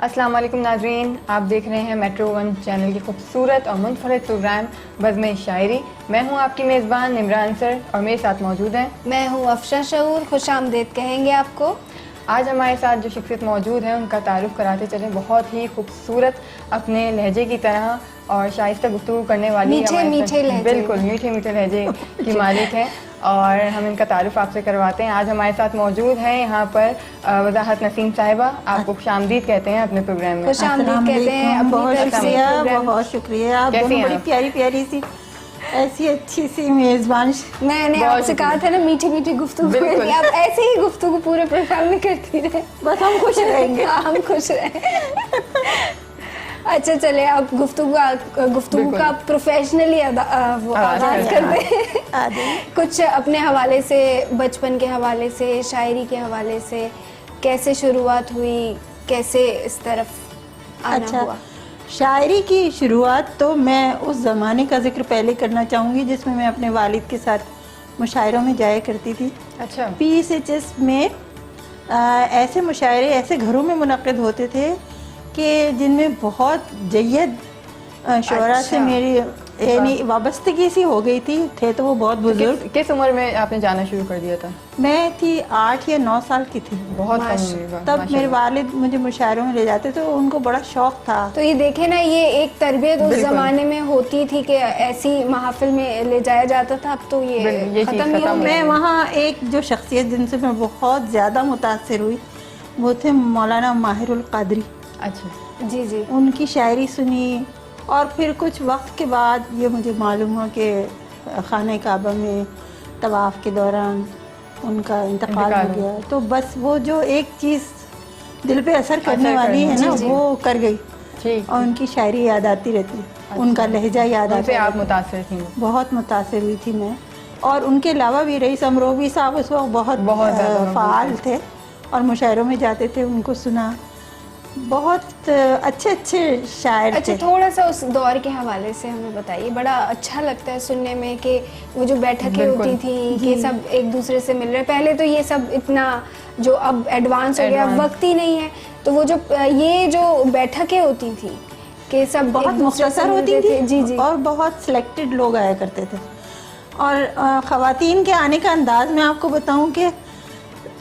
السلام علیکم ناظرین، آپ دیکھ رہے ہیں میٹرو ون چینل کی خوبصورت اور منفرد پروگرام بزم شاعری۔ میں ہوں آپ کی میزبان نمران سر اور میرے ساتھ موجود ہیں میں ہوں افشاں شعور، خوش آمدید کہیں گے آپ کو۔ آج ہمارے ساتھ جو شخصیت موجود ہے ان کا تعارف کراتے چلیں۔ بہت ہی خوبصورت اپنے لہجے کی طرح اور شائستہ گفتگو کرنے والی میٹھے لہجے، بالکل میٹھے لہجے کی مالک ہیں، اور ہم ان کا تعارف آپ سے کرواتے ہیں۔ آج ہمارے ساتھ موجود ہیں یہاں پر وضاحت نسیم صاحبہ، آپ کو خوش آمدید کہتے ہیں اپنے پروگرام میں۔ خوش آمدید کہتے ہیں، بہت شکریہ، بہت شکریہ۔ آپ دونوں بڑی پیاری پیاری سی ایسی اچھی سی میزبان، میں نے آپ سے کہا تھا نا میٹھی گفتگو کریں، آپ ایسے ہی گفتگو پورے پروگرام میں کرتی رہے، بس ہم خوش رہیں گے، ہم خوش رہیں۔ اچھا چلے اب گفتگو کا پروفیشنلی آغاز کرتے ہیں۔ کچھ اپنے حوالے سے، بچپن کے حوالے سے، شاعری کے حوالے سے کیسے شروعات ہوئی، کیسے اس طرف آنا ہوا؟ شاعری کی شروعات تو میں اس زمانے کا ذکر پہلے کرنا چاہوں گی جس میں میں اپنے والد کے ساتھ مشاعروں میں جایا کرتی تھی۔ اچھا، PSHS میں ایسے مشاعرے ایسے گھروں میں منعقد ہوتے تھے کہ جن میں بہت جید شعراء سے میری یعنی وابستگی سی ہو گئی تھی۔ تھے تو وہ بہت بزرگ۔ کس عمر میں آپ نے جانا شروع کر دیا تھا؟ میں تھی 8 یا 9 سال کی تھی، بہت تب میرے والد مجھے مشاعروں میں لے جاتے تھے، ان کو بڑا شوق تھا۔ تو یہ دیکھیں نا، یہ ایک تربیت اس زمانے میں ہوتی تھی کہ ایسی محافل میں لے جایا جاتا تھا، اب تو یہ ختم ہی ہو۔ میں وہاں ایک جو شخصیت جن سے میں بہت زیادہ متاثر ہوئی وہ تھے مولانا ماہر القادری۔ اچھا جی جی، ان کی شاعری سنی، اور پھر کچھ وقت کے بعد یہ مجھے معلوم ہوا کہ خانہ کعبہ میں طواف کے دوران ان کا انتقال ہو گیا۔ تو بس وہ جو ایک چیز دل پہ اثر کرنے والی ہے نا، وہ کر گئی، اور ان کی شاعری یاد آتی رہتی، ان کا لہجہ یاد آتا ہے۔ آپ متاثر تھیں؟ بہت متاثر ہوئی تھی میں، اور ان کے علاوہ بھی رئیس امروی صاحب اس وقت بہت فعال تھے اور مشاعروں میں جاتے تھے، ان کو سنا۔ بہت اچھے شاعر تھے۔ اچھا، تھوڑا سا اس دور کے حوالے سے ہمیں بتائیے، بڑا اچھا لگتا ہے سننے میں کہ وہ جو بیٹھکیں ہوتی تھیں کہ سب ایک دوسرے سے مل رہے۔ پہلے تو یہ سب اتنا جو اب ایڈوانس ہو گیا، وقت ہی نہیں ہے، تو وہ جو یہ جو بیٹھکیں ہوتی تھیں کہ سب بہت مختصر ہوتی تھی، جی جی، اور بہت سلیکٹڈ لوگ آیا کرتے تھے۔ اور خواتین کے آنے کا انداز میں آپ کو بتاؤں کہ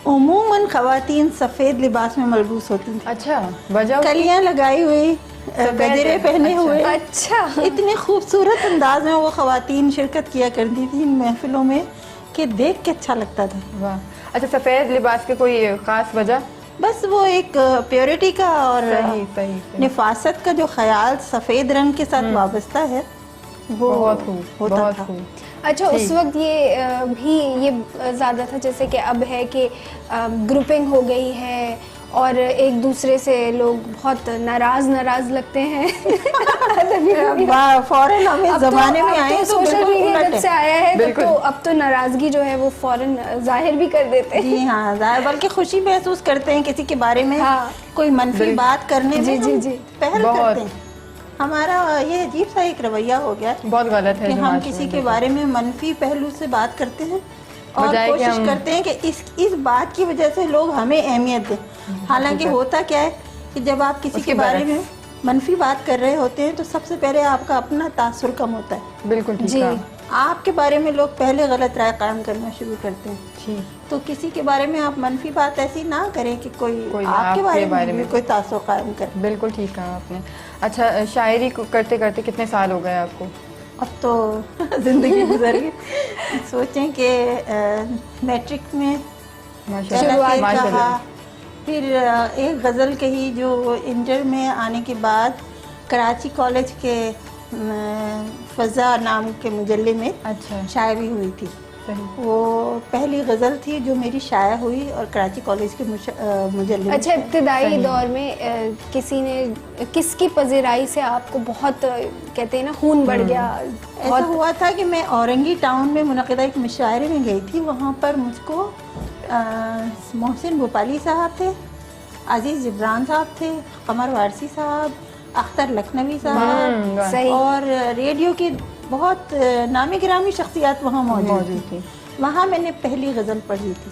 عموماً خواتین سفید لباس میں ملبوس ہوتی ہیں۔ اچھا، وجہ کلیاں لگائی ہوئی، گجرے پہنے ہوئے، اچھا، اتنے خوبصورت انداز میں وہ خواتین شرکت کیا کرتی تھی ان محفلوں میں کہ دیکھ کے اچھا لگتا تھا۔ واہ، اچھا، سفید لباس کی کوئی خاص وجہ؟ بس وہ ایک پیورٹی کا اور صحیح نفاست کا جو خیال سفید رنگ کے ساتھ وابستہ ہے، وہ ہوتا تھا۔ اچھا، اس وقت یہ بھی یہ زیادہ تھا جیسے کہ اب ہے کہ گروپنگ ہو گئی ہے اور ایک دوسرے سے لوگ بہت ناراض لگتے ہیں۔ فوراً ہمیں زمانے میں آئے تو سوشل میڈیا جب سے آیا ہے تو اب تو ناراضگی جو ہے وہ فوراً ظاہر بھی کر دیتے ہیں۔ جی ہاں، بلکہ خوشی محسوس کرتے ہیں کسی کے بارے میں کوئی منفی بات کرنے میں، جی پہل کرتے ہیں۔ ہمارا یہ عجیب سا ایک رویہ ہو گیا، بہت غلط ہے کہ ہم کسی کے بارے میں منفی پہلو سے بات کرتے ہیں اور کوشش کرتے ہیں کہ اس بات کی وجہ سے لوگ ہمیں اہمیت دیں۔ حالانکہ ہوتا کیا ہے کہ جب آپ کسی کے بارے میں منفی بات کر رہے ہوتے ہیں تو سب سے پہلے آپ کا اپنا تاثر کم ہوتا ہے۔ بالکل ٹھیک ہے، آپ کے بارے میں لوگ پہلے غلط رائے قائم کرنا شروع کرتے ہیں۔ تو کسی کے بارے میں آپ منفی بات ایسی نہ کریں کہ کوئی آپ کے بارے میں کوئی تاثر قائم کرے۔ بالکل ٹھیک کہا آپ نے۔ اچھا، شاعری کرتے کرتے کتنے سال ہو گئے آپ کو؟ اب تو زندگی گزر گئی۔ سوچیں کہ میٹرک میں کہا، پھر ایک غزل کہی جو انٹر میں آنے کے بعد کراچی کالج کے فضا نام کے مجلے میں شاعری ہوئی تھی۔ وہ پہلی غزل تھی جو میری شائع ہوئی اور کراچی کالج کے مجلے میں۔ اچھا، ابتدائی دور میں کسی نے کس کی پذیرائی سے آپ کو بہت کہتے ہیں نا خون بڑھ گیا؟ ایسا ہوا تھا کہ میں اورنگی ٹاؤن میں منعقدہ ایک مشاعرے میں گئی تھی، وہاں پر مجھ کو محسن بھوپالی صاحب تھے، عزیز جبران صاحب تھے، قمر وارسی صاحب، اختر لکھنوی صاحب، اور ریڈیو کی بہت نامی گرامی شخصیات وہاں موجود تھی۔ وہاں میں نے پہلی غزل پڑھی تھی۔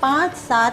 5-7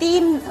3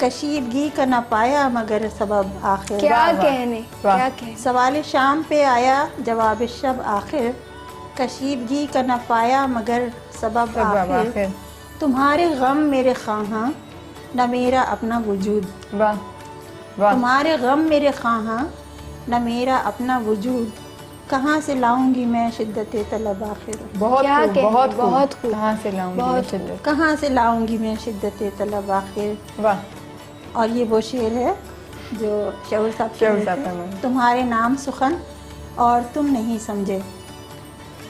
کشیدگی کا نہ پایا مگر سبب آخر. کیا کہنے، کیا کہنے. سوال شام پہ آیا جواب شب آخر. کشیدگی کا نہ پایا مگر سبب آخر. تمہارے غم میرے خواہاں نہ میرا اپنا وجود. واہ واہ. تمہارے غم میرے خواہاں نہ میرا اپنا وجود. کہاں سے لاؤں گی میں شدت طلب آخر. بہت بہت بہت. کہاں سے لاؤں گی میں شدت. کہاں سے لاؤں گی میں شدت طلب آخر. واہ. اور یہ وہ شعر ہے جو شعور صاحب. تمہارے نام سخن اور تم نہیں سمجھے.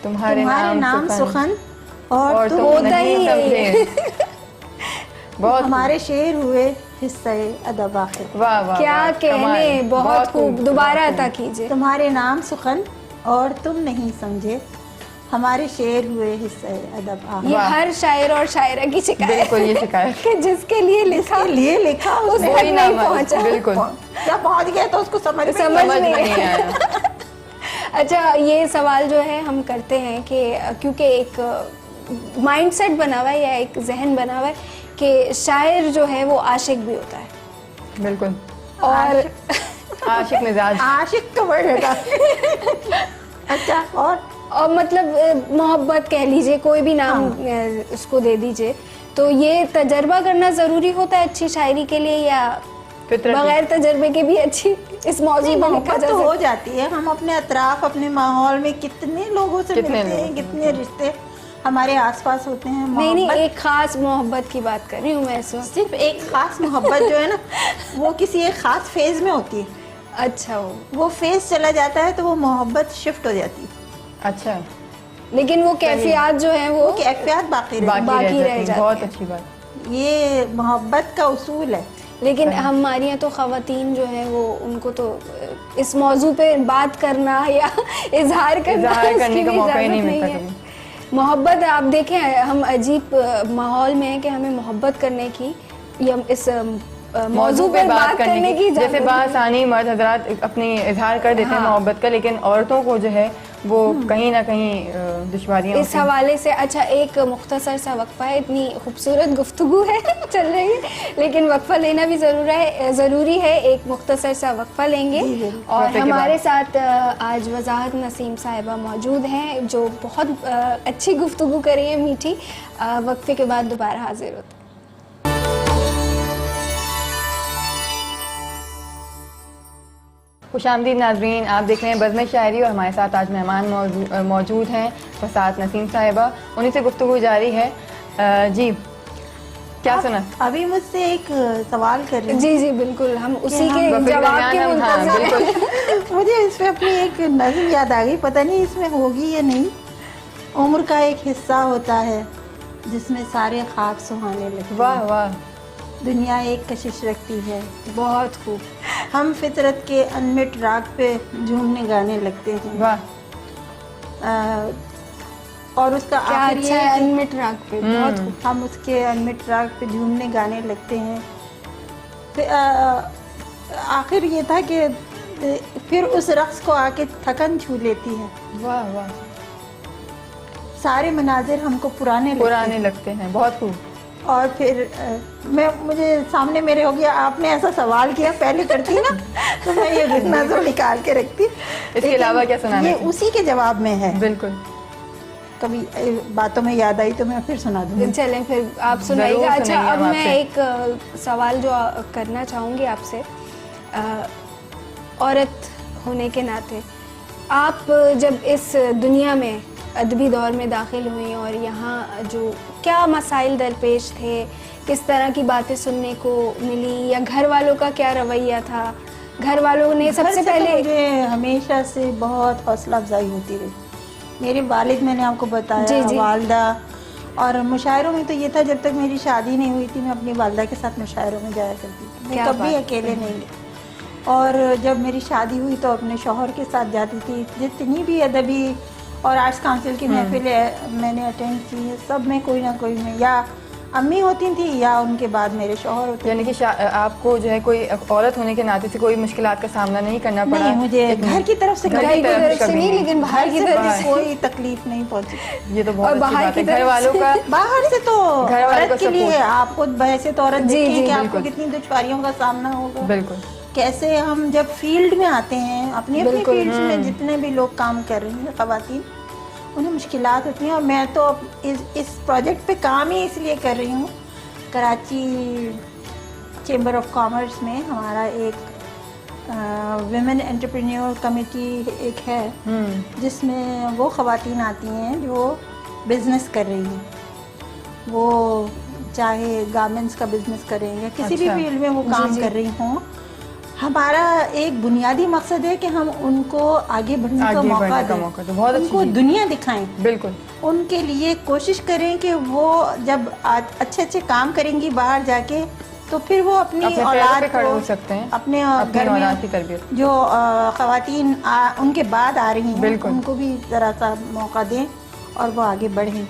تمہارے نام سخن اور تم نہیں سمجھے. بہت. ہمارے شعر ہوئے حصہ ادب آخر. واہ واہ. کیا کہنے. بہت خوب. دوبارہ عطا کیجیے. تمہارے نام سخن اور تم نہیں سمجھے. ہمارے شعر ہوئے حصہ ادب آخر. یہ ہر شاعر اور شاعرہ کی شکایت. بالکل یہ شکایت کہ جس کے لیے لکھا اس تک نہیں پہنچا. بالکل. جب پہنچ گیا تو اس کو سمجھ نہیں آیا. اچھا یہ سوال جو ہے ہم کرتے ہیں کہ کیونکہ ایک مائنڈ سیٹ بنا ہوا ہے یا ایک ذہن بنا ہوا ہے کہ شاعر جو ہے وہ عاشق بھی ہوتا ہے. بالکل. اور عاشق مزاج. عاشق تو بڑھ رہا. اچھا. اور مطلب محبت کہہ لیجئے، کوئی بھی نام اس کو دے دیجئے. تو یہ تجربہ کرنا ضروری ہوتا ہے اچھی شاعری کے لیے یا بغیر تجربے کے بھی اچھی اس موضوع میں لکھا جا سکتا ہے؟ ہو جاتی ہے. ہم اپنے اطراف اپنے ماحول میں کتنے لوگوں سے ملتے ہیں، کتنے رشتے ہمارے آس پاس ہوتے ہیں. نہیں ایک خاص محبت کی بات کر رہی ہوں میں اس وقت. صرف ایک خاص محبت جو ہے نا وہ کسی ایک خاص فیز میں ہوتی ہے. اچھا. وہ فیز چلا جاتا ہے تو وہ محبت شفٹ ہو جاتی ہے. اچھا. لیکن وہ کیفیات جو ہیں وہ کیفیات باقی رہ جاتی. بہت اچھی بات. یہ محبت کا اصول ہے. لیکن ہمارے یہاں تو خواتین جو ہیں وہ ان کو تو اس موضوع پہ بات کرنا یا اظہار کرنے کا موقع ہی نہیں ملتا. محبت آپ دیکھیں ہم عجیب ماحول میں ہیں کہ ہمیں محبت کرنے کی یا اس موضوع پہ بات کرنے کی جیسے بآسانی مرد حضرات اپنی اظہار کر دیتے ہیں محبت کا، لیکن عورتوں کو جو ہے وہ کہیں نہ کہیں دشواریاں اس حوالے سے. اچھا ایک مختصر سا وقفہ ہے. اتنی خوبصورت گفتگو ہے چل رہی ہے لیکن وقفہ لینا بھی ضروری ہے. ایک مختصر سا وقفہ لیں گے اور ہمارے ساتھ آج وضاحت نسیم صاحبہ موجود ہیں جو بہت اچھی گفتگو کر رہی ہیں، میٹھی. وقفے کے بعد دوبارہ حاضر ہوتے ہیں. خوش آمدید ناظرین، آپ دیکھ رہے ہیں بزم شاعری اور ہمارے ساتھ آج مہمان موجود ہیں وساعت نسیم صاحبہ. انہیں سے گفتگو جاری ہے. جی کیا سنا؟ ابھی مجھ سے ایک سوال کر رہے ہیں. جی بالکل، ہم اسی کے جواب کے منتظر ہیں. مجھے اس میں اپنی ایک نظم یاد آ گئی، پتہ نہیں اس میں ہوگی یا نہیں. عمر کا ایک حصہ ہوتا ہے جس میں سارے خواب سہانے لگتے. واہ واہ. دنیا ایک کشش رکھتی ہے. بہت خوب. ہم فطرت کے انمٹ راگ پہ جھومنے گانے لگتے ہیں. واہ. اور اس کا آخر یہ ہے انمٹ راگ پہ بہت خوب. ہم اس کے انمٹ راگ پہ جھومنے گانے لگتے ہیں. آخر یہ تھا کہ پھر اس رقص کو آ کے تھکن چھو لیتی ہے. واہ واہ. سارے مناظر ہم کو پرانے لگتے ہیں. بہت خوب. اور پھر مجھے سامنے میرے ہو گیا، آپ نے ایسا سوال کیا پہلے کرتی نا تو میں یہ نظر نکال کے رکھتی. اس کے علاوہ کیا سنانا؟ یہ اسی کے جواب میں ہے. بالکل. کبھی باتوں میں یاد آئی تو میں پھر سنا دوں. چلیں پھر آپ سنائیے گا. اچھا اب میں ایک سوال جو کرنا چاہوں گی آپ سے، عورت ہونے کے ناطے آپ جب اس دنیا میں ادبی دور میں داخل ہوئی اور یہاں جو کیا مسائل درپیش تھے، کس طرح کی باتیں سننے کو ملی، یا گھر والوں کا کیا رویہ تھا؟ گھر والوں نے سب سے پہلے مجھے ہمیشہ سے بہت حوصلہ افزائی ہوتی رہی. میرے والد، میں نے آپ کو بتایا، والدہ، اور مشاعروں میں تو یہ تھا جب تک میری شادی نہیں ہوئی تھی میں اپنی والدہ کے ساتھ مشاعروں میں جایا کرتی تھی. میں کبھی اکیلے نہیں گئی. اور جب میری شادی ہوئی تو اپنے شوہر کے ساتھ جاتی تھی. جتنی بھی ادبی اور آرٹس کاؤنسل کی محفلیں میں نے اٹینڈ کی ہے، سب میں کوئی نہ کوئی میں یا امی ہوتی تھیں یا ان کے بعد میرے شوہر ہوتے. یعنی کہ آپ کو جو ہے کوئی عورت ہونے کے ناطے سے کوئی مشکلات کا سامنا نہیں کرنا پڑا؟ نہیں, مجھے گھر کی طرف سے نہیں, لیکن باہر کی طرف سے کوئی تکلیف نہیں پہنچی. یہ تو بہت اچھی بات ہے. گھر والوں کا باہر سے تو گھر والوں کا عورت کے لیے آپ کو ویسے تو عورت دیکھیں کہ آپ کو کتنی دشواریوں کا سامنا ہوگا. بالکل. کیسے ہم جب فیلڈ میں آتے ہیں اپنی فیلڈ میں جتنے بھی لوگ کام کر رہی ہیں خواتین, انہیں مشکلات ہوتی ہیں. اور میں تو اس پروجیکٹ پہ کام ہی اس لیے کر رہی ہوں. کراچی چیمبر آف کامرس میں ہمارا ایک ویمن انٹرپرینیور کمیٹی ایک ہے جس میں وہ خواتین آتی ہیں جو بزنس کر رہی ہیں, وہ چاہے گارمنٹس کا بزنس کریں یا کسی بھی فیلڈ میں وہ کام کر رہی ہوں. ہمارا ایک بنیادی مقصد ہے کہ ہم ان کو آگے بڑھنے کا موقع دیں, ان کو دنیا دکھائیں. بالکل. ان کے لیے کوشش کریں کہ وہ جب اچھے اچھے کام کریں گی باہر جا کے تو پھر وہ اپنی اولاد کھڑے ہو سکتے ہیں, اپنے گھر میں اولاد کی تربیت جو خواتین ان کے بعد آ رہی ہیں ان کو بھی ذرا سا موقع دیں اور وہ آگے بڑھیں.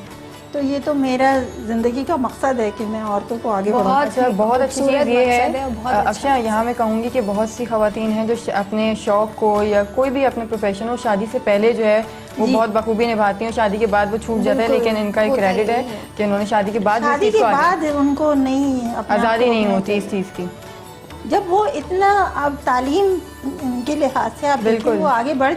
تو یہ تو میرا زندگی کا مقصد ہے کہ میں عورتوں کو آگے بڑھاؤں. بہت اچھی چیز یہ ہے افشاں, یہاں میں کہوں گی کہ بہت سی خواتین ہیں جو اپنے شوق کو یا کوئی بھی اپنے پروفیشن ہو شادی سے پہلے جو ہے وہ بہت بخوبی نبھاتی ہیں, شادی کے بعد وہ چھوٹ جاتا ہے. لیکن ان کا ایک کریڈٹ ہے کہ انہوں نے شادی کے بعد ان کو نہیں آزادی نہیں ہوتی اس چیز کی. جب وہ اتنا اب تعلیم کے لحاظ سے آپ دیکھیں وہ آگے بڑھ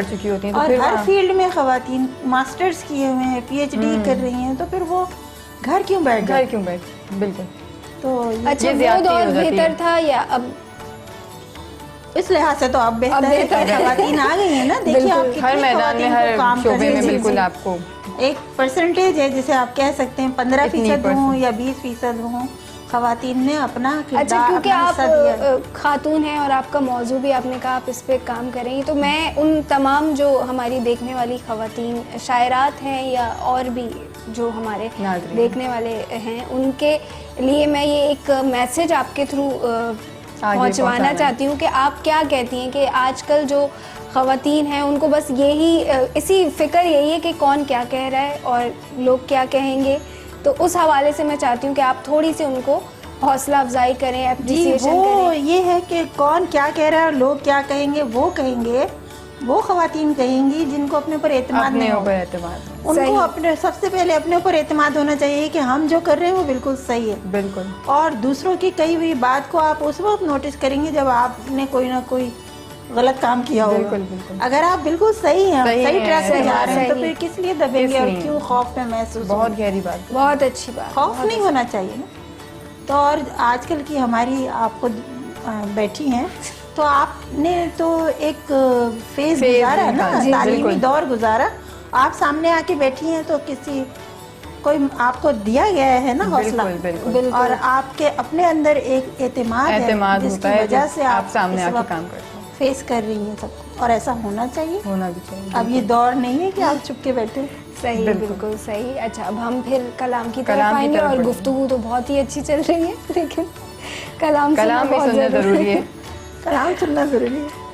چکی ہوتی ہیں, اور ہر فیلڈ میں خواتین ماسٹرز کیے ہوئے ہیں, پی ایچ ڈی کر رہی ہیں, تو پھر وہ گھر کیوں بیٹھ. بالکل. تو اچھا وہ دور بہتر تھا یا اب؟ اس لحاظ سے تو اب بہتر ہے, خواتین آ گئی ہیں نا. دیکھیے آپ ہر میدان میں ہر شعبے میں بالکل آپ کو ایک پرسنٹیج ہے جسے آپ کہہ سکتے ہیں 15% ہوں یا 20% ہوں خواتین نے اپنا کردار. اچھا, کیونکہ آپ خاتون ہیں اور آپ کا موضوع بھی آپ نے کہا آپ اس پہ کام کریں گی, تو میں ان تمام جو ہماری دیکھنے والی خواتین شاعرات ہیں یا اور بھی جو ہمارے دیکھنے والے ہیں ان کے لیے میں یہ ایک میسج آپ کے تھرو پہنچوانا چاہتی ہوں کہ آپ کیا کہتی ہیں کہ آج کل جو خواتین ہیں ان کو بس یہی اسی فکر یہی ہے کہ کون کیا کہہ رہا ہے اور لوگ کیا کہیں گے. تو اس حوالے سے میں چاہتی ہوں کہ آپ تھوڑی سی ان کو حوصلہ افزائی کریں, اپریسیشن کریں. وہ یہ ہے کہ کون کیا کہہ رہا ہے اور لوگ کیا کہیں گے, وہ کہیں گے, وہ خواتین کہیں گی جن کو اپنے اوپر اعتماد نہیں ہو. ان کو اپنے سب سے پہلے اپنے اوپر اعتماد ہونا چاہیے کہ ہم جو کر رہے ہیں وہ بالکل صحیح ہے. بالکل. اور دوسروں کی کہی ہوئی بات کو آپ اس وقت نوٹس کریں گے جب آپ نے کوئی نہ کوئی غلط کام کیا ہوگا. بالکل. اگر آپ بالکل صحیح ہیں, صحیح ٹریک پہ جا رہے ہیں, تو پھر کس لیے دبیں گے اور کیوں خوف میں محسوس. بہت گہری بات, بہت اچھی بات. خوف نہیں ہونا چاہیے نا. تو اور آج کل کی ہماری آپ خود بیٹھی ہیں تو آپ نے تو ایک فیز گزارا نا, تعلیمی دور گزارا. آپ سامنے آ کے بیٹھی ہیں تو کوئی آپ کو دیا گیا ہے نا حوصلہ, اور آپ کے اپنے اندر ایک اعتماد ہے جس کی وجہ سے آپ سامنے آ کے کام کرتے ہیں, فیس کر رہی ہیں سب کو. اور ایسا ہونا چاہیے, ہونا بھی چاہیے. اب یہ دور نہیں ہے کہ آپ چھپ کے بیٹھے. صحیح, بالکل صحیح. اچھا, اب ہم پھر کلام کی طرف آئیں گے. اور گفتگو تو بہت ہی اچھی چل رہی ہے, لیکن کلام بھی سننا ضروری ہے. کلام سننا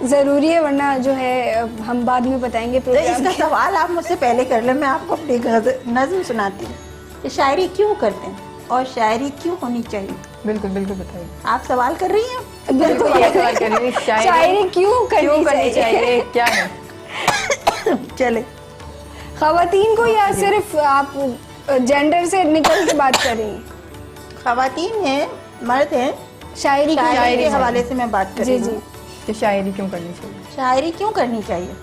ضروری ہے, ورنہ جو ہے ہم بعد میں بتائیں گے. اس کا سوال آپ مجھ سے پہلے کر لیں, میں آپ کو اپنی نظم سناتی ہوں کہ شاعری کیوں کرتے ہیں اور شاعری کیوں ہونی چاہیے. بالکل بتائیے. آپ سوال کر رہی ہیں. بالکل سوال کر رہی ہیں, شاعری کیوں کرنی چاہیے, کیا ہے. چلے, خواتین کو یا صرف آپ جینڈر سے نکل کے بات کر رہی ہیں؟ خواتین ہیں, مرد ہیں. شاعری کے حوالے سے میں بات کر رہی ہوں کہ شاعری کیوں کرنی چاہیے. شاعری کیوں کرنی چاہیے.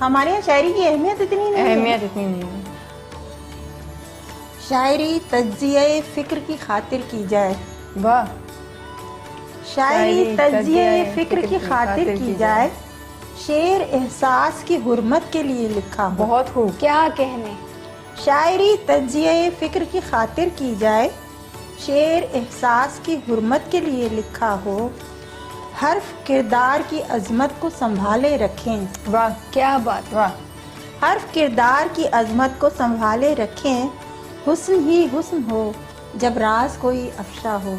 ہمارے یہاں شاعری کی اہمیت اتنی نہیں ہے. شاعری تجزیہ فکر کی خاطر کی جائے. واہ. شاعری تجزیہ فکر کی خاطر کی جائے, شعر احساس کی حرمت کے لیے لکھا ہو. بہت خوب. کیا کہنے. شاعری تجزیہ فکر کی خاطر کی جائے, شعر احساس کی حرمت کے لیے لکھا ہو. حرف کردار کی عظمت کو سنبھالے رکھیں. واہ, کیا بات. واہ. حرف کردار کی عظمت کو سنبھالے رکھیں, حسن ہی حسن ہو جب راز کوئی افشا ہو.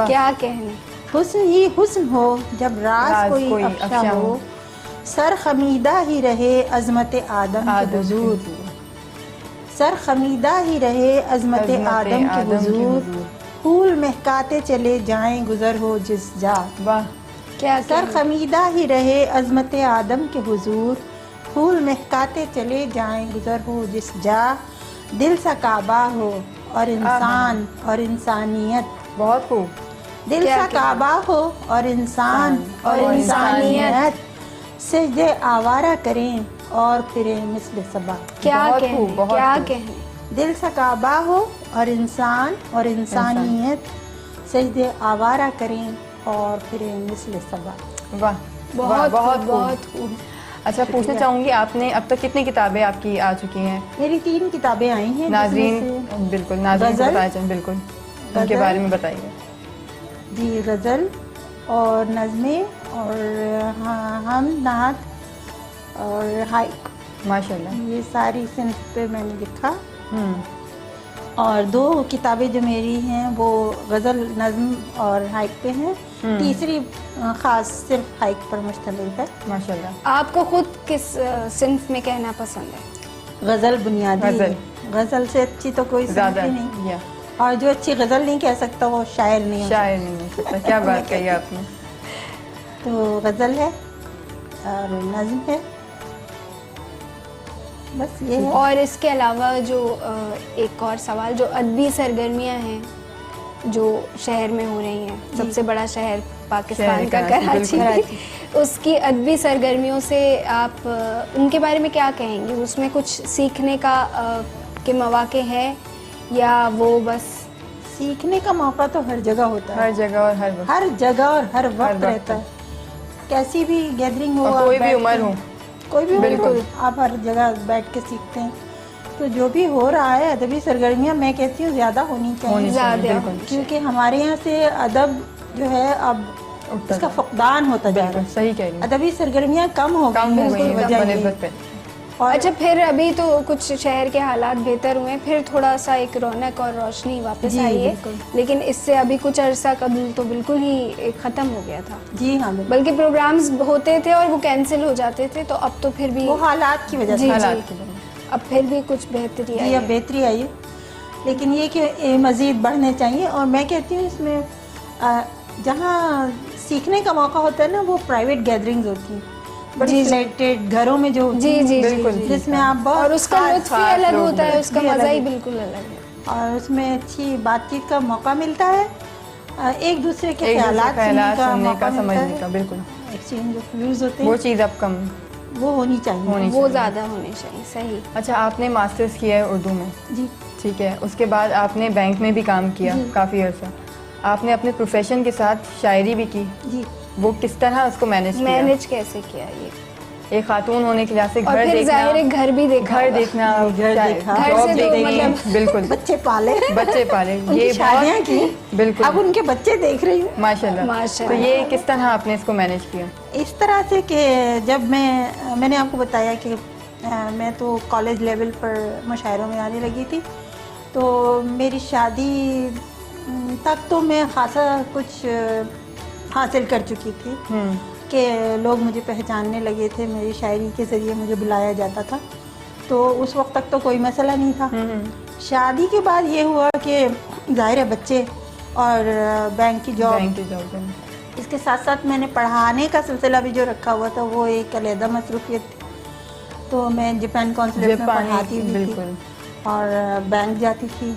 کیا کہنے. حسن ہی حسن ہو جب راز کوئی افشا ہو. سر خمیدہ ہی رہے عظمت آدم کے حضور. سر خمیدہ ہی رہے عظمت آدم کے حضور. پھول مہکاتے چلے جائیں گزر ہو جس جا. واہ کیا سر خمیدہ ہی رہے عظمت آدم کے حضور, پھول مہکاتے چلے جائیں گزر ہو جس جا. دل سا کعبہ ہو اور انسان اور انسانیت, بہت خوب. دل سا کعبہ ہو اور انسان اور انسانیت, سجدے آوارہ کریں اور پھریں مثل صبا. کیا بہت کہیں, خوب، بہت کیا خوب. کہیں. دل سا کعبہ ہو اور انسان اور انسانیت, سجدے آوارہ کریں اور پھریں مثل صبا. واہ بہت بہت خوب، خوب. بہت خوب. اچھا پوچھنا چاہوں گی آپ نے اب تک کتنی کتابیں آپ کی آ چکی ہیں؟ میری 3 کتابیں آئی ہیں. ناظرین بالکل ناظرین کو غزل، بتایا جائیں, بالکل ان کے غزل، بارے میں بتائیے. جی غزل اور نظمیں اور ہم نعت اور ہائک, ماشاء اللہ. یہ ساری صنف پہ میں نے لکھا. ہوں. اور 2 کتابیں جو میری ہیں وہ غزل نظم اور ہائک پہ ہیں. تیسری خاص صرف ہائک پر مشتمل ہے. ماشاء اللہ. آپ کو خود کس صنف میں کہنا پسند ہے؟ غزل بنیادی غزل. غزل سے اچھی تو کوئی صنف زیادہ ہی نہیں, یا اور جو اچھی غزل نہیں کہہ سکتا وہ شاعر نہیں ہو شاعر نہیں ہو سکتا. کیا بات کہی آپ نے. تو غزل ہے اور نظم ہے, بس یہ ہے. اور اس کے علاوہ جو ایک اور سوال, جو ادبی سرگرمیاں ہیں جو شہر میں ہو رہی ہیں, سب سے بڑا شہر پاکستان کا کراچی, اس کی ادبی سرگرمیوں سے آپ ان کے بارے میں کیا کہیں گے؟ اس میں کچھ سیکھنے کا کے مواقع ہے یا وہ بس سیکھنے کا موقع تو ہر جگہ ہوتا ہے, ہر جگہ اور ہر وقت, ہر جگہ اور ہر وقت رہتا ہے. کیسی بھی گیدرنگ ہو, اور کوئی بھی عمر ہو, کوئی بھی بالکل آپ ہر جگہ بیٹھ کے سیکھتے ہیں. تو جو بھی ہو رہا ہے ادبی سرگرمیاں میں کہتی ہوں زیادہ ہونی چاہیے, زیادہ, کیونکہ ہمارے یہاں سے ادب جو ہے اب اس کا فقدان ہوتا جا رہا ہے. صحیح کہہ رہی ہیں. ادبی سرگرمیاں کم ہو گئی ہیں. اچھا پھر ابھی تو کچھ شہر کے حالات بہتر ہوئے, پھر تھوڑا سا ایک رونق اور روشنی واپس آئی ہے, لیکن اس سے ابھی کچھ عرصہ قبل تو بالکل ہی ختم ہو گیا تھا. جی ہاں, بلکہ پروگرامز ہوتے تھے اور وہ کینسل ہو جاتے تھے, تو اب تو پھر بھی وہ حالات کی وجہ سے اب پھر بھی کچھ بہتری آئی. اب بہتری آئی ہے, لیکن یہ کہ مزید بڑھنے چاہیے. اور میں کہتی ہوں اس میں جہاں سیکھنے کا موقع ہوتا ہے نا, وہ پرائیویٹ گیدرنگز ہوتی ہیں, بڑی سلیکٹڈ گھروں میں جو ہوتی ہیں, بالکل, جس میں آپ بہت, اور اس کا لطف ہی الگ ہوتا ہے, اس کا مزہ ہی بالکل الگ ہے, اور اس میں اچھی بات چیت کا موقع ملتا ہے, ایک دوسرے کے خیالات سننے کا سمجھنے کا, بالکل ایکسچینج آف ویوز ہوتے ہیں, وہ چیز اب کم وہ ہونی چاہیے, وہ زیادہ ہونی چاہیے. صحیح. اچھا آپ نے ماسٹرز کیا ہے اردو میں, جی ٹھیک ہے, اس کے بعد آپ نے بینک میں بھی کام کیا کافی عرصہ, آپ نے اپنے پروفیشن کے ساتھ شاعری بھی کی, جی, وہ کس طرح اس کو مینیج کیسے کیا یہ؟ ایک خاتون ہونے کے لحاظ سے اور پھر ظاہر ہے گھر بھی دیکھا, گھر دیکھنا, گھر سے مطلب بالکل بچے پالے, یہ شادیاں کی, بالکل, اب ان کے بچے دیکھ رہی ہوں, ماشاء اللہ. تو یہ کس طرح آپ نے اس کو مینیج کیا؟ اس طرح سے کہ جب میں نے آپ کو بتایا کہ میں تو کالج لیول پر مشاعروں میں آنے لگی تھی, تو میری شادی تک تو میں خاصا کچھ حاصل کر چکی تھی کہ لوگ مجھے پہچاننے لگے تھے, میری شاعری کے ذریعے مجھے بلایا جاتا تھا, تو اس وقت تک تو کوئی مسئلہ نہیں تھا. شادی کے بعد یہ ہوا کہ ظاہر ہے بچے اور بینک کی جاب, اس کے ساتھ ساتھ میں نے پڑھانے کا سلسلہ بھی جو رکھا ہوا تھا وہ ایک علیحدہ مصروفیت تھی. تو میں جاپان کونسلیٹ میں پڑھاتی بھی تھی اور بینک جاتی تھی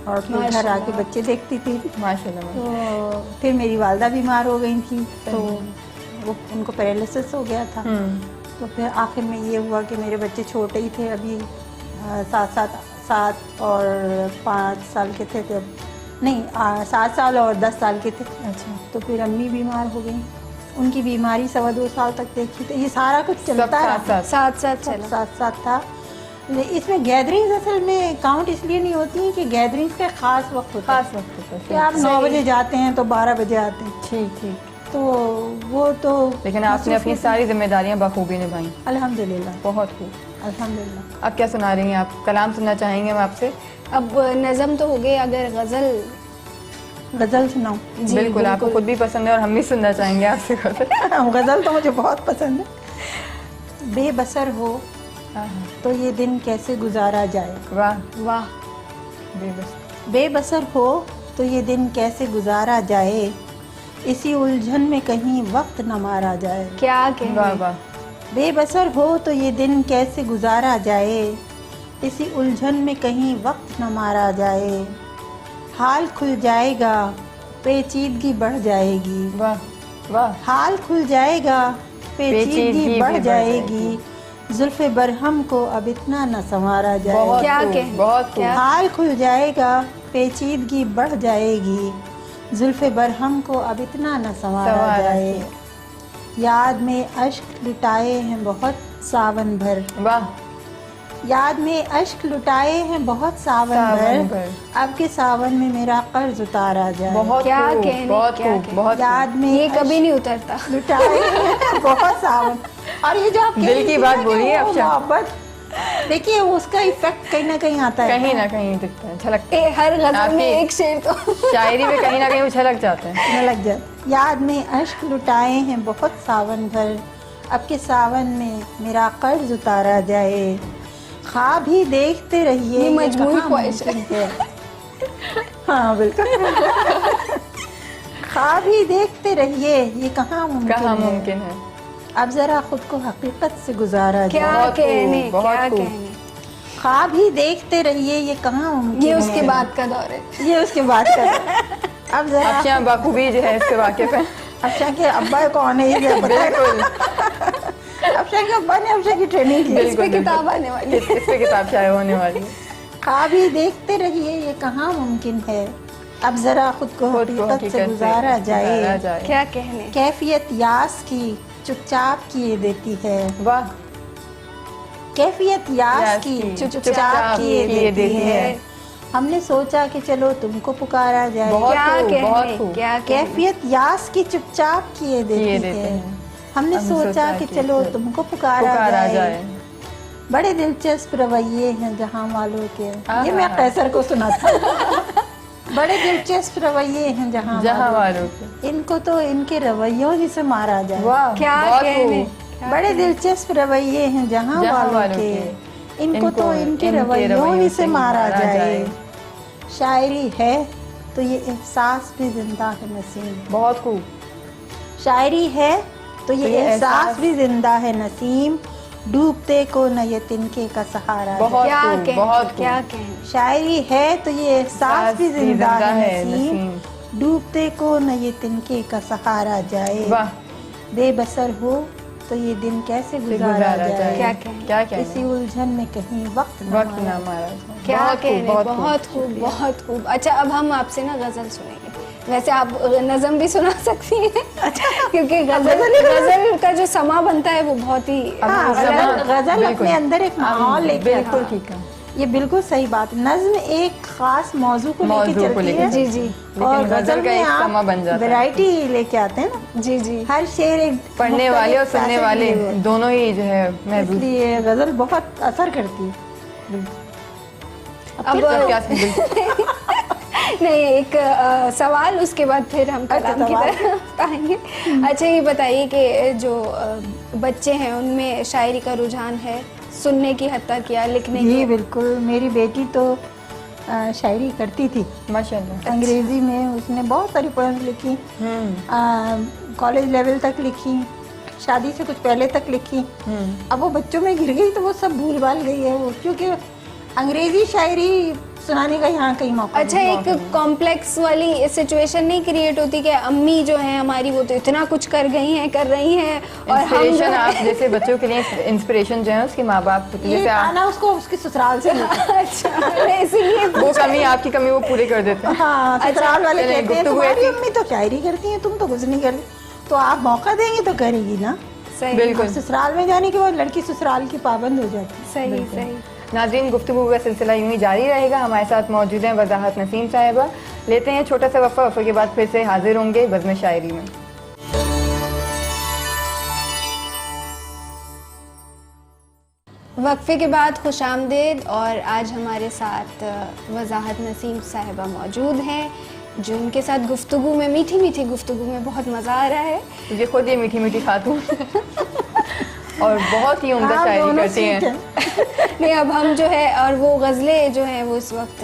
اور پھر گھر آ کے بچے دیکھتی تھی. تو پھر میری والدہ بیمار ہو گئی تھی, تو وہ ان کو پیرالسس ہو گیا تھا, تو پھر آخر میں یہ ہوا کہ میرے بچے چھوٹے ہی تھے, ابھی 7 اور 5 سال کے تھے, نہیں 7 سال اور 10 سال کے تھے. اچھا. تو پھر امی بیمار ہو گئیں, ان کی بیماری 2.25 سال تک دیکھی, تو یہ سارا کچھ چلتا رہا, ساتھ تھا. اس میں گیدرنگز اصل میں کاؤنٹ اس لیے نہیں ہوتی کہ گیدرنگز کا خاص وقت ہوتا ہے کہ آپ 9 بجے جاتے ہیں تو 12 بجے آتے ہیں. ٹھیک, تو وہ تو لیکن آپ نے اپنی ساری ذمہ داریاں بخوبی نبھائیں. الحمدللہ, بہت خوب, الحمدللہ. اب کیا سنا رہی ہیں آپ؟ کلام سننا چاہیں گے ہم آپ سے. اب نظم تو ہو گئی, اگر غزل سناؤں؟ بالکل, آپ کو خود بھی پسند ہے اور ہم بھی سننا چاہیں گے آپ سے غزل تو مجھے بہت پسند ہے. بے بسر ہو تو یہ دن کیسے گزارا جائے, واہ واہ. بے بسر ہو تو یہ دن کیسے گزارا جائے، اسی الجھن میں کہیں وقت نہ مارا جائے. کیا کہنے. واہ واہ. بے بسر ہو تو یہ دن کیسے گزارا جائے، اسی الجھن میں کہیں وقت نہ مارا جائے. حال کھل جائے گا پیچیدگی بڑھ جائے گی. واہ واہ. حال کھل جائے گا پیچیدگی بڑھ جائے گی، زلف برہم کو اب اتنا نہ سنوارا جائے. کیا کہنے. بہت خوب. حال کھل جائے گا پیچیدگی بڑھ جائے گی، زلف برہم کو اب اتنا نہ سنوارا جائے. یاد میں اشک لٹائے ہیں بہت ساون بھر. واہ. یاد میں اشک لٹائے ہیں بہت ساون بھر، اب کے ساون میں میرا قرض اتارا جائے. بہت کیا خوب. کہنے. بہت کیا خوب. بہت یاد میں یہ کبھی نہیں اترتا. لٹائے ہیں بہت ساون. اور یہ جو آپ دل کی بات بولی ہے افشا. محبت دیکھیے اس کا ایفیکٹ کہیں نہ کہیں آتا ہے، کہیں نہ کہیں دکھتا ہے. جھلکتا ہے. ہر غزل میں ایک شعر تو شاعری میں کہیں نہ کہیں وہ چھلک جاتے ہیں. نہ لگ جائے. یاد میں اشک لٹائے ہیں بہت ساون بھر، اب کے ساون میں میرا قرض اتارا جائے. خواب ہی دیکھتے رہیے یہ مجموعی کہاں خواہش ممکن ہے. ہاں بالکل. خواب ہی دیکھتے رہیے یہ کہاں ممکن ہے. اب ذرا خود کو حقیقت سے گزارا جائے. کیا کہنے. کیا کہنے. خواب ہی دیکھتے رہیے یہ کہاں ممکن ہے. یہ اس کے بعد کا دور ہے. یہ اس کے بعد کا دور ہے. اب ذرا افشا بخوبی جو ہے اس سے واقف ہے. افشا کے ابا کون ہے یہ بالکل. افشا کے ابا نے افشا کی ٹریننگ کی. اس پہ کتاب آنے والی. اس پہ کتاب شائع ہونے والی ہے. خواب ہی دیکھتے رہیے یہ کہاں ممکن ہے، اب ذرا خود کو حقیقت سے گزارا جائے. کیا کہنے. کیفیت یاس کی چپ چاپ کیے دیتی ہے. واہ. کیفیت یاس کی چپ چاپ کیے دیتی ہے. ہم نے سوچا کہ چلو تم کو پکارا جائے. کیا کہنے. کیا کیفیت یاس کی چپ چاپ کیے دیتی ہے. ہم نے سوچا کہ چلو تم کو پکارا جائے. بڑے دلچسپ رویے ہیں جہاں والوں کے. یہ میں قیصر کو سنا تھا. بڑے دلچسپ رویے ہیں جہاں والوں کے، ان کو تو ان کے رویوں ہی سے مارا جائے. کیا کہنے. بڑے دلچسپ رویے ہیں جہاں والوں کے، ان کو تو ان کے رویوں ہی سے مارا جائے. شاعری ہے تو یہ احساس بھی زندہ ہے نسیم. بہت خوب. شاعری ہے تو یہ احساس بھی زندہ ہے نسیم، ڈوبتے کو نہ یہ تنکے کا سہارا. بہت. کیا کہنے. شاعری ہے تو یہ احساس بھی زندہ ہے نسیم، ڈوبتے کو نہ یہ تنکے کا سہارا جائے. بے بسر ہو تو یہ دن کیسے گزارا جائے، کیا اسی الجھن میں کہیں وقت نہ مارا. کیا کہنے. بہت خوب. بہت خوب. اچھا اب ہم آپ سے نا غزل سنیں گے. ویسے آپ نظم بھی سنا سکتی ہیں کیونکہ غزل کا جو سما بنتا ہے وہ بہت ہی غزل اپنے اندر ایک ماحول لے کے. بالکل ٹھیک ہے. یہ بالکل صحیح بات. نظم ایک خاص موضوع کو لے کے چلتی ہے. جی جی. اور غزل میں آپ ویرائٹی لے کے آتے ہیں نا. جی جی. ہر شعر ایک پڑھنے والے اور سننے والے دونوں ہی جو ہے اس لیے غزل بہت اثر کرتی ہے. اب نہیں ایک سوال اس کے بعد پھر ہم کلام کی طرف آئیں گے. اچھا یہ بتائیے کہ جو بچے ہیں ان میں شاعری کا رجحان ہے سننے کی حتیٰ کیا لکھنے کی؟ جی بالکل. میری بیٹی تو شاعری کرتی تھی ماشاءاللہ. انگریزی میں اس نے بہت ساری پوئمز لکھی، کالج لیول تک لکھی، شادی سے کچھ پہلے تک لکھی. اب وہ بچوں میں گر گئی تو وہ سب بھول بھال گئی ہے وہ، کیونکہ انگریزی شاعری سنانے کا یہاں کہیں موقع. اچھا ایک کمپلیکس والی سچویشن نہیں کریٹ ہوتی کہ امی جو ہیں ہماری وہ تو اتنا کچھ کر رہی ہیں اور انسپریشن آپ جیسے بچوں کے لیے انسپریشن جو ہے اس کے ماں باپ جیسے آنا اس کو اس کے سسرال سے. اچھا اسی لیے وہ کمی آپ کی کمی وہ پورے کر دیتے ہیں. ہاں سسرال والے کہتے ہیں تمہاری امی تو شاعری کرتی ہیں تم تو کچھ نہیں کرتی، تو آپ موقع دیں گے تو کرے گی نا. بالکل. سسرال میں جانے کے بعد لڑکی سسرال کی پابند ہو جاتی ہے. صحیح صحیح. ناظرین گفتگو کا سلسلہ یوں ہی جاری رہے گا. ہمارے ساتھ موجود ہیں وضاحت نسیم صاحبہ. لیتے ہیں چھوٹا سا وقفہ. وقفے کے بعد پھر سے حاضر ہوں گے بزم شاعری میں. وقفے کے بعد خوش آمدید. اور آج ہمارے ساتھ وضاحت نسیم صاحبہ موجود ہیں جن کے ساتھ گفتگو میں میٹھی میٹھی گفتگو میں بہت مزہ آ رہا ہے. مجھے خود یہ میٹھی میٹھی خاتون اور بہت ہی عمدہ شاعری کرتی ہیں. نہیں اب ہم جو ہے اور وہ غزلیں جو ہیں وہ اس وقت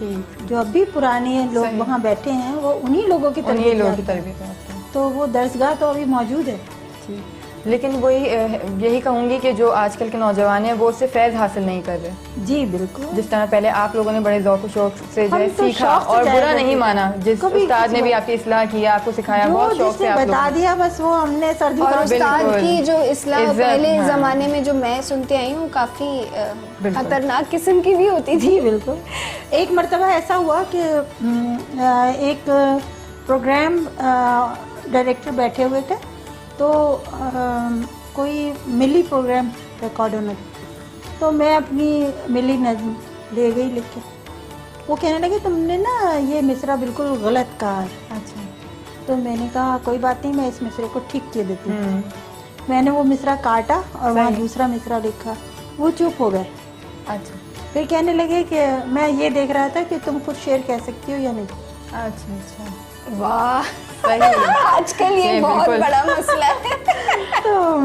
ٹھیک. جو اب بھی پرانے لوگ وہاں بیٹھے ہیں وہ انہی لوگوں کی تربیت. تو وہ درسگاہ تو ابھی موجود ہے. لیکن وہی یہی کہوں گی کہ جو آج کل کے نوجوان ہیں وہ اس سے فیض حاصل نہیں کر رہے. جی بالکل. جس طرح پہلے آپ لوگوں نے بڑے ذوق و شوق سے جو ہے سیکھا اور برا نہیں مانا, جس استاد نے بھی آپ کی اصلاح کی, آپ کو سکھایا, بہت شوق سے بتا دیا, بس وہ ہم نے سر اور استاد کی جو اصلاح پہلے زمانے میں جو میں سنتے آئی ہوں کافی خطرناک قسم کی بھی ہوتی تھی. جی بالکل. ایک مرتبہ ایسا ہوا کہ ایک پروگرام ڈائریکٹر بیٹھے ہوئے تھے, تو کوئی ملی پروگرام ریکارڈ ہونا تھا, تو میں اپنی ملی نظم لے گئی لکھ کے. وہ کہنے لگے تم نے نا یہ مصرع بالکل غلط کہا ہے. اچھا. تو میں نے کہا کوئی بات نہیں, میں اس مصرے کو ٹھیک کیے دیتی ہوں. میں نے وہ مصرع کاٹا اور وہاں دوسرا مصرع لکھا. وہ چپ ہو گئے. اچھا. پھر کہنے لگے کہ میں یہ دیکھ رہا تھا کہ تم خود شعر کہہ سکتی ہو یا نہیں. اچھا اچھا. واہ, آج کل یہ بہت بڑا مسئلہ ہے. تو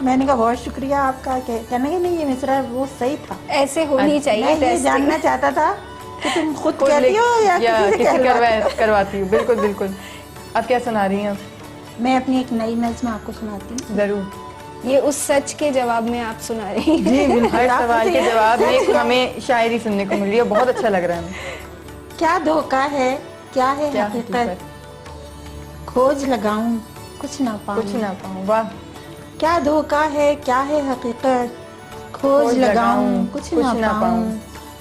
میں نے کہا بہت شکریہ آپ کا. کہنے لگے نہیں یہ مصرع وہ صحیح تھا, ایسے ہونی چاہیے. میں یہ جاننا چاہتا تھا کہ تم خود کہتی ہو یا کسی سے کرواتی ہو. بالکل بالکل. اب کیا سنا رہی ہیں؟ میں اپنی ایک نئی نظم آپ کو سناتی ہوں. ضرور. یہ اس سچ کے جواب میں آپ سنا رہی ہیں. جی بالکل. ہر سوال کے جواب میں ہمیں شاعری سننے کو مل رہی ہے, بہت اچھا لگ رہا ہے ہمیں. کیا دھوکہ ہے, کیا ہے حقیقت, کھوج لگاؤں کچھ نہ پاؤں. واہ. کیا دھوکہ ہے, کیا ہے حقیقت, کھوج لگاؤں کچھ نہ پاؤں.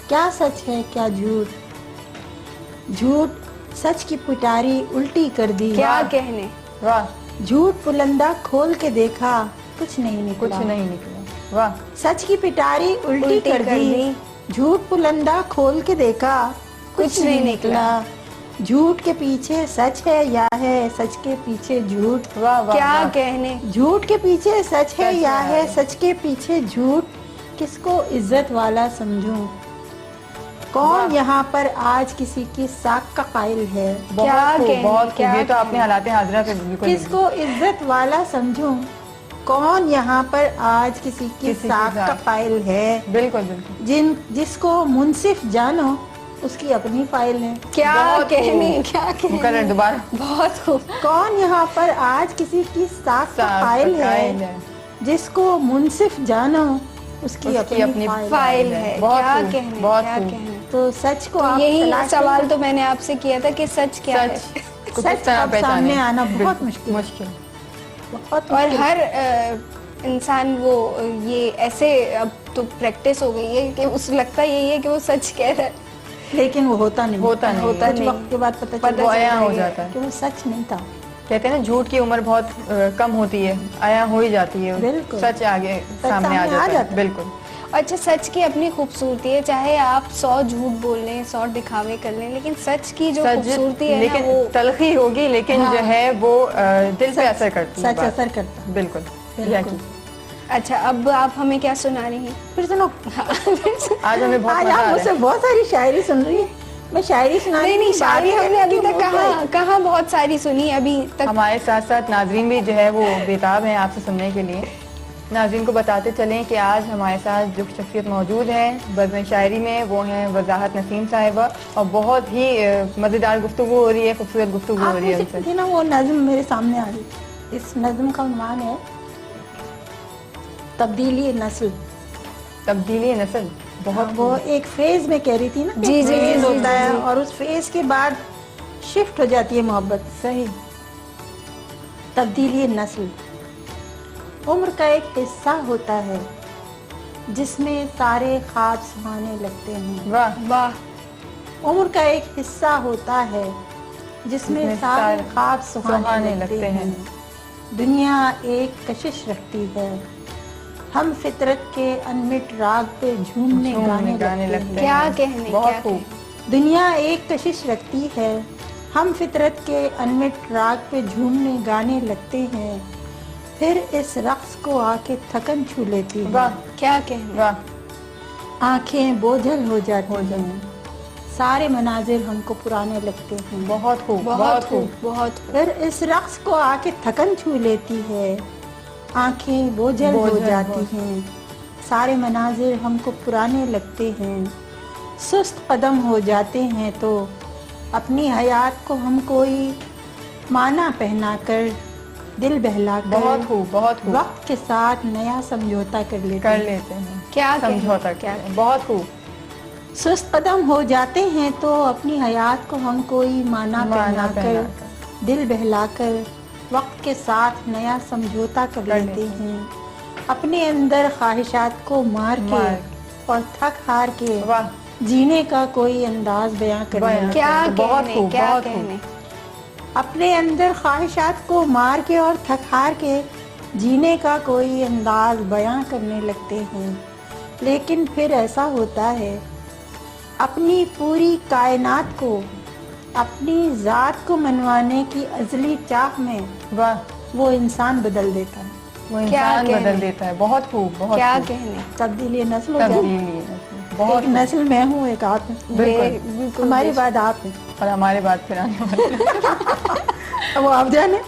کیا سچ ہے, کیا جھوٹ, جھوٹ سچ کی پٹاری الٹی کر دی. کیا کہنے. واہ. جھوٹ پلندہ کھول کے دیکھا کچھ نہیں نکلا. واہ. سچ کی پٹاری الٹی کر دی. جھوٹ پلندہ کھول کے دیکھا کچھ نہیں نکلا. جھوٹ کے پیچھے سچ ہے یا ہے, سچ کے پیچھے جھوٹ. کیا کہنے. جھوٹ کے پیچھے سچ ہے یا ہے, سچ کے پیچھے جھوٹ. کس کو عزت والا سمجھوں, کون یہاں پر آج کسی کی ساکھ کا قائل ہے. کیا بہت. یہ تو آپ نے حالات حاضرہ پہ بالکل. کس کو عزت والا سمجھوں, کون یہاں پر آج کسی کی ساکھ کا قائل ہے. بالکل بالکل. جس کو منصف جانو اس کی اپنی فائل ہے. کیا کہنے. کیا کہنے. دوبارہ. بہت خوب. کون یہاں پر آج کسی کی ساکھ کا قائل ہے, جس کو منصف جانو اس کی اپنی فائل ہے. کیا کہنے. کیا کہنے. تو سچ کو یہی سوال تو میں نے آپ سے کیا تھا کہ سچ کیا ہے. سچ اب سامنے آنا بہت مشکل. اور ہر انسان وہ یہ ایسے اب تو پریکٹس ہو گئی ہے کہ اس لگتا یہی ہے کہ وہ سچ کہہ رہا ہے, لیکن وہ ہوتا نہیں. کچھ وقت کے بعد پتہ ہو جاتا ہے کہ وہ سچ نہیں تھا. کہتے ہیں نا جھوٹ کی عمر بہت کم ہوتی ہے, آیا ہو ہی جاتی ہے. بالکل. سچ آگے سامنے آ جاتا ہے. بالکل. اچھا, سچ کی اپنی خوبصورتی ہے, چاہے آپ 100 جھوٹ بول لیں, 100 دکھاوے کر لیں, لیکن سچ کی جو خوبصورتی ہے نا وہ تلخی ہوگی, لیکن جو ہے وہ دل پہ اثر کرتی ہے. سچ اثر کرتا. بالکل. اچھا, اب آپ ہمیں کیا سنا رہی ہیں؟ پھر سنو. آج ہمیں بہت مزہ آ رہا ہے. مجھ سے بہت ساری شاعری سن رہی ہے. میں شاعری سنا رہی. نہیں, شاعری ہم نے ابھی تک کہاں بہت ساری سنی ابھی تک. ہمارے ساتھ ساتھ ناظرین بھی جو ہے وہ بےتاب ہیں آپ سے سننے کے لیے. ناظرین کو بتاتے چلیں کہ آج ہمارے ساتھ جو شخصیت موجود ہیں بزم شاعری میں, وہ ہیں وضاحت نسیم صاحبہ, اور بہت ہی مزیدار گفتگو ہو رہی ہے, خوبصورت گفتگو ہو رہی ہے ان سے. نا وہ نظم میرے سامنے آ رہی. اس نظم کا عنوان ہے تبدیلی نسل. تبدیلی نسل. بہت. وہ ایک فیز میں کہہ رہی تھی نا, جی ہوتا ہے اور اس فیز کے بعد شفٹ ہو جاتی ہے محبت. صحیح. تبدیلی نسل. عمر کا ایک حصہ ہوتا ہے جس میں سارے خواب سہانے لگتے ہیں. واہ. عمر کا ایک حصہ ہوتا ہے جس میں سارے خواب سہانے لگتے ہیں. دنیا ایک کشش رکھتی ہے, ہم فطرت کے انمٹ راگ پہ جھومنے گانے لگتے ہیں. کیا کہنے. بہت خوب. دنیا ایک کشش رکھتی ہے, ہم فطرت کے انمٹ راگ پہ جھومنے گانے لگتے ہیں. پھر اس رقص کو آ کے تھکن چھو لیتی ہے. کیا کہنے. آنکھیں بوجھل ہو جاتی ہیں, سارے مناظر ہم کو پرانے لگتے ہیں. بہت خوب. بہت خوب. بہت. پھر اس رقص کو آ کے تھکن چھو لیتی ہے, آنکھیں بوجھل ہو جاتی ہیں, سارے مناظر ہم کو پرانے لگتے ہیں. سست قدم ہو جاتے ہیں تو اپنی حیات کو ہم کوئی معنی پہنا کر دل بہلا کر بہت خوب، بہت خوب، وقت کے ساتھ نیا سمجھوتا کر لیتے ہیں. کیا سمجھوتا کیا، بہت خوب. سست قدم ہو جاتے ہیں تو اپنی حیات کو ہم کوئی معنی پہنا کر دل بہلا کر وقت کے ساتھ نیا سمجھوتا کر لیتے ہیں. اپنے اندر خواہشات کو مار کے اور تھک ہار کے جینے کا کوئی انداز بیاں کرنے. کیا بہت خوب، بہت کہنے. اپنے اندر خواہشات کو مار کے اور تھک ہار کے جینے کا کوئی انداز بیاں کرنے لگتے ہیں. لیکن پھر ایسا ہوتا ہے اپنی پوری کائنات کو اپنی ذات کو منوانے کی ازلی چاہ میں وہ انسان بدل دیتا ہے. وہ انسان بدل دیتا ہے. بہت خوب، بہت کیا کہنے. تبدیلی نسل ہو جاتی ہے. ایک نسل میں ہوں، ایک آپ ہیں. بالکل. ہماری بعد آپ ہیں اور ہمارے بعد پھر آنے والے وہ آپ جانے.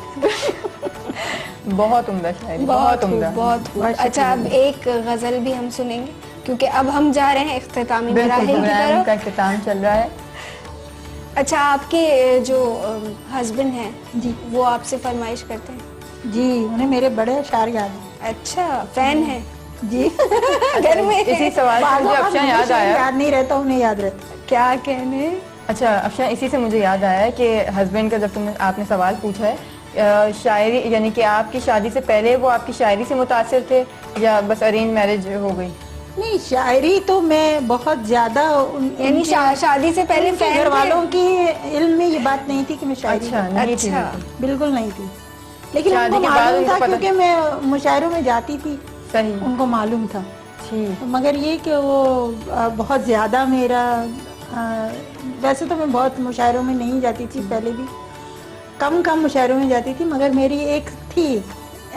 بہت عمدہ شاعری، بہت عمدہ، بہت خوب. اچھا اب ایک غزل بھی ہم سنیں گے کیونکہ اب ہم جا رہے ہیں اختتامی مراحل کی طرف. کا اختتام چل رہا ہے. اچھا آپ کے جو ہسبینڈ ہیں جی وہ آپ سے فرمائش کرتے ہیں؟ جی انہیں میرے بڑے اشعار یاد ہیں. اچھا فین ہیں جی. گھر میں اسی سوال سے مجھے افشاں یاد آیا. یاد نہیں رہتا، انہیں یاد رہتا. کیا کہنے. اچھا افشاں اسی سے مجھے یاد آیا کہ ہسبینڈ کا جب آپ نے سوال پوچھا ہے شاعری، یعنی کہ آپ کی شادی سے پہلے وہ آپ کی شاعری سے متاثر تھے یا بس ارینج میرج ہو گئی؟ نہیں، شاعری تو میں بہت زیادہ یعنی شادی سے پہلے گھر والوں کی علم میں یہ بات نہیں تھی کہ میں شاعری. اچھا بالکل نہیں تھی، لیکن ان کو معلوم تھا کیونکہ میں مشاعروں میں جاتی تھی. صحیح، ان کو معلوم تھا. مگر یہ کہ وہ بہت زیادہ میرا ویسے تو میں بہت مشاعروں میں نہیں جاتی تھی، پہلے بھی کم مشاعروں میں جاتی تھی، مگر میری ایک تھی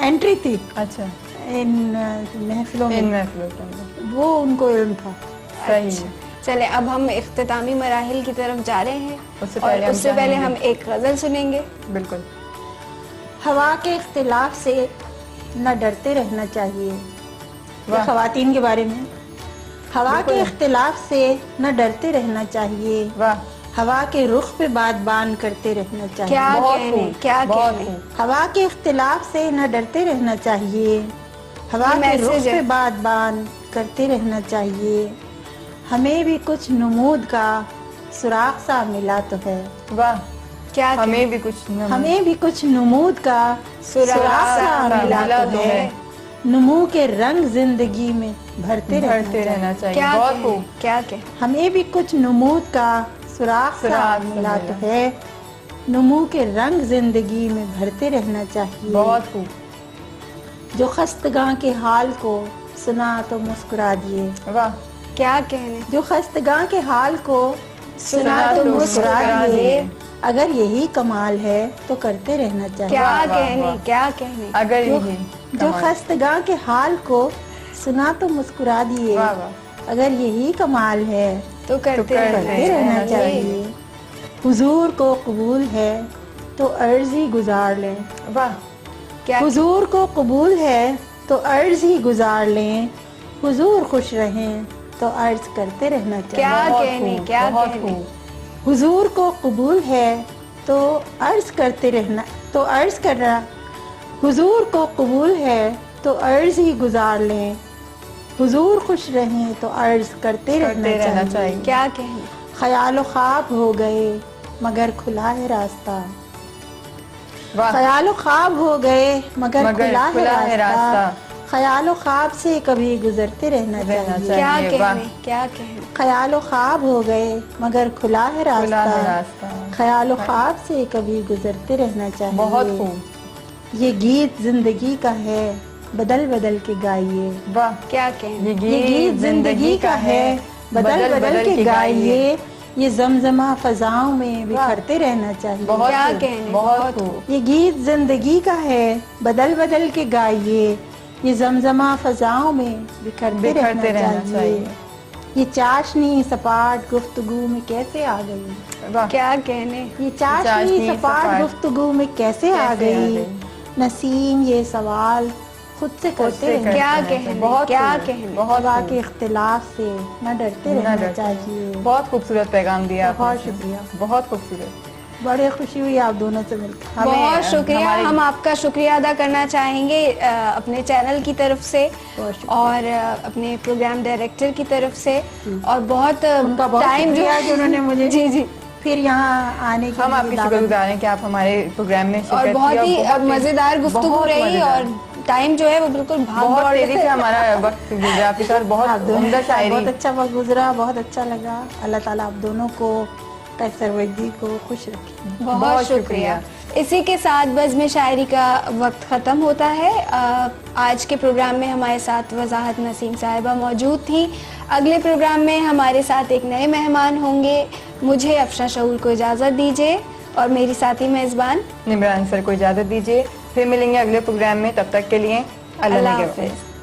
انٹری تھی اچھا ان محفلوں میں، وہ ان کو علم تھا. صحیح. چلے اب ہم اختتامی مراحل کی طرف جا رہے ہیں اور اس سے پہلے ہم ایک غزل سنیں گے. بالکل. ہوا کے اختلاف سے نہ ڈرتے رہنا چاہیے. خواتین کے بارے میں، ہوا کے اختلاف سے نہ ڈرتے رہنا چاہیے. ہوا کے رخ پہ بادبان کرتے رہنا چاہیے. کیا کہنے. ہوا کے اختلاف سے نہ ڈرتے رہنا چاہیے. ہوا کے رخ پہ بادبان کرتے رہنا چاہیے. ہمیں بھی کچھ نمود کا سراغ سا ملا تو ہے. ہمیں بھی کچھ نمود کا سراغ سا ملا تو ہے. نمو کے رنگ زندگی میں بھرتے رہنا چاہیے. کیا ہمیں بھی کچھ نمود کا سراغ سا ملا تو ہے. نمو کے رنگ زندگی میں بھرتے رہنا چاہیے. بہت خوب. جو خستگاں کے حال کو سنا تو مسکرا دیے. کیا کہنے. جو خستگاں کے حال کو سنا تو مسکرا دیے. اگر یہی کمال ہے تو کرتے رہنا چاہیے. کیا کہنے. اگر جو خستگاں کے حال کو سنا تو مسکرا دیے. اگر یہی کمال ہے تو کرتے رہنا چاہیے. حضور کو قبول ہے تو عرض ہی گزار لیں. حضور کو قبول ہے تو عرض ہی گزار لیں. حضور خوش رہیں تو عرض کرتے رہنا چاہیے. کیا کہنے. حضور کو قبول ہے تو عرض کرتے رہنا حضور کو قبول ہے تو عرض ہی گزار لیں. حضور خوش رہیں تو عرض کرتے رہنا چاہیے. کیا کہنے. خیال و خواب ہو گئے مگر کھلا ہے راستہ. خیال و خواب ہو گئے مگر کھلا ہے راستہ. خیال و خواب سے کبھی گزرتے رہنا چاہیے. کیا کہنے. خیال و خواب ہو گئے مگر کھلا ہے راستہ. خیال و خواب سے کبھی گزرتے رہنا چاہیے. بہت خوب. یہ گیت زندگی کا ہے بدل بدل کے گائیے. کیا کہنے. یہ گیت زندگی کا ہے بدل بدل کے گائیے. یہ زمزمہ فضاؤں میں بکھرتے رہنا چاہیے. کیا کہنے. بہت خوب. یہ گیت زندگی کا ہے بدل بدل کے گائیے. یہ زمزمہ فضاؤں میں بکھرتے رہنا چاہیے. یہ چاشنی سپاٹ گفتگو میں کیسے آ گئی. کیا کہنے. یہ چاشنی سپاٹ گفتگو میں کیسے آ گئی. نسیم یہ سوال خود سے کرتے ہیں. کیا کہنے، بہت کیا خوبصورت، کہنے. بہت خدا کے اختلاف سے نہ ڈرتے رہنا چاہیے. بہت خوبصورت پیغام دیا آپ نے. بہت شکریہ. بہت خوبصورت. بڑے خوشی ہوئی آپ دونوں سے مل کر. بہت شکریہ. ہم آپ کا شکریہ ادا کرنا چاہیں گے اپنے چینل کی طرف سے اور اپنے پروگرام ڈائریکٹر کی طرف سے, اور بہت ٹائم جو کہ انہوں نے مجھے جی پھر یہاں آنے کی. ہم آپ کی شکر گزار ہیں کہ آپ ہمارے پروگرام میں اور بہت ہی مزیدار گفتگو رہی, اور ٹائم جو ہے وہ بالکل بہت تیزی سے ہمارا وقت گزرا. آپ کے ساتھ بہت عمدہ شاعری, بہت اچھا وقت گزرا, بہت اچھا لگا. اللہ تعالیٰ آپ دونوں کو قیصر وجدی کو خوش رکھیں. بہت شکریہ. اسی کے ساتھ بزم شاعری کا وقت ختم ہوتا ہے. آج کے پروگرام میں ہمارے ساتھ وضاحت نسیم صاحبہ موجود تھیں. اگلے پروگرام میں ہمارے ساتھ ایک نئے مہمان ہوں گے. مجھے افشاں شعور کو اجازت دیجیے اور میری ساتھی میزبان نمران سر کو اجازت دیجیے. پھر ملیں گے اگلے پروگرام میں. تب تک کے لیے اللہ حافظ.